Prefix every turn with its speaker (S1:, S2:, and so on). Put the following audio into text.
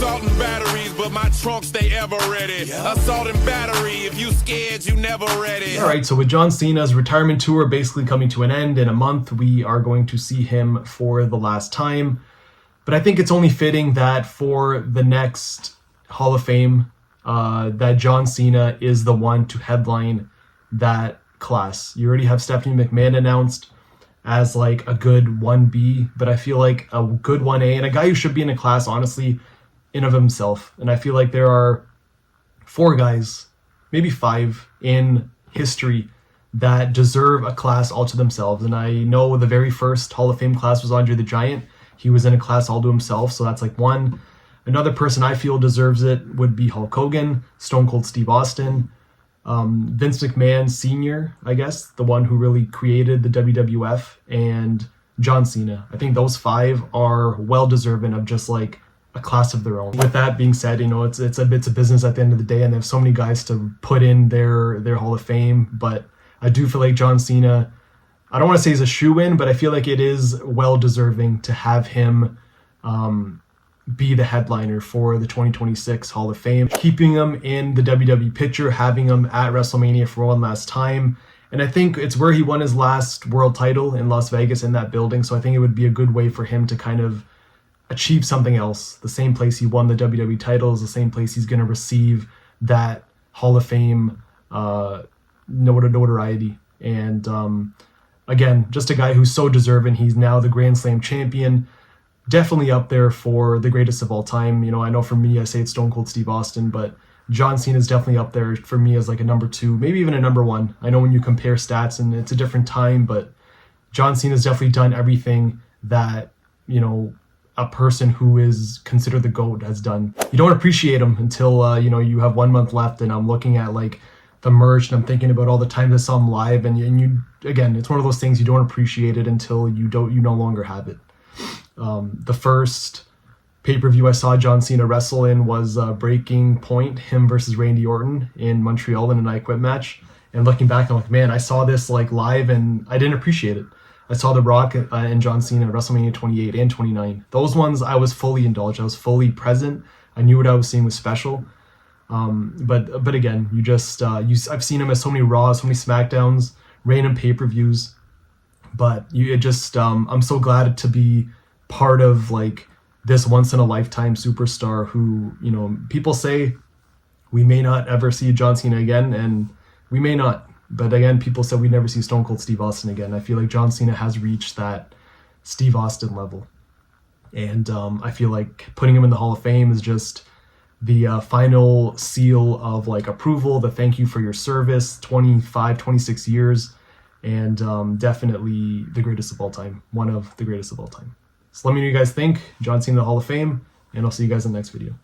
S1: assault and batteries, but my trunk stay ever ready. Assault and battery, if you scared, you never ready.
S2: All right, so with John Cena's retirement tour basically coming to an end in a month, we are going to see him for the last time. But I think it's only fitting that for the next Hall of Fame, that John Cena is the one to headline that class. You already have Stephanie McMahon announced as like a good 1B, but I feel like a good 1A and a guy who should be in a class, honestly, in of himself. And I feel like there are 4 guys, maybe 5 in history that deserve a class all to themselves. And I know the very first Hall of Fame class was Andre the Giant. He was in a class all to himself, so that's like one. Another person I feel deserves it would be Hulk Hogan, Stone Cold Steve Austin, Vince McMahon Sr., I guess, the one who really created the WWF, and John Cena. I think those 5 are well deserving of just like a class of their own. With that being said, you know, it's a business at the end of the day, and they have so many guys to put in their Hall of Fame. But I do feel like John Cena, I don't want to say he's a shoo-in, but I feel like it is well deserving to have him be the headliner for the 2026 Hall of Fame. Keeping him in the WWE picture, having him at WrestleMania for one last time. And I think it's where he won his last world title in Las Vegas in that building. So I think it would be a good way for him to kind of achieve something else. The same place he won the WWE title is the same place he's going to receive that Hall of Fame notoriety. And again, just a guy who's so deserving. He's now the Grand Slam champion. Definitely up there for the greatest of all time. You know, I know for me, I say it's Stone Cold Steve Austin, but John Cena is definitely up there for me as like a number 2, maybe even a number 1. I know when you compare stats and it's a different time, but John Cena's definitely done everything that, you know, a person who is considered the GOAT has done. You don't appreciate him until, you know, you have 1 month left, and I'm looking at like the merch and I'm thinking about all the times I saw him live, and you again, it's one of those things you don't appreciate it until you no longer have it. The first pay-per-view I saw John Cena wrestle in was Breaking Point, him versus Randy Orton in Montreal in an I Quit match. And looking back, I'm like, man, I saw this like live and I didn't appreciate it. I saw The Rock and John Cena at WrestleMania 28 and 29. Those ones I was fully indulged. I was fully present. I knew what I was seeing was special. But again, you just I've seen him at so many Raws, so many SmackDowns, random pay-per-views. But I'm so glad to be part of like this once in a lifetime superstar who, you know, people say we may not ever see John Cena again, and we may not. But again, people said we never see Stone Cold Steve Austin again. I feel like John Cena has reached that Steve Austin level. And I feel like putting him in the Hall of Fame is just the final seal of like approval, the thank you for your service, 25, 26 years. And definitely the greatest of all time. One of the greatest of all time. So let me know what you guys think. John Cena, the Hall of Fame. And I'll see you guys in the next video.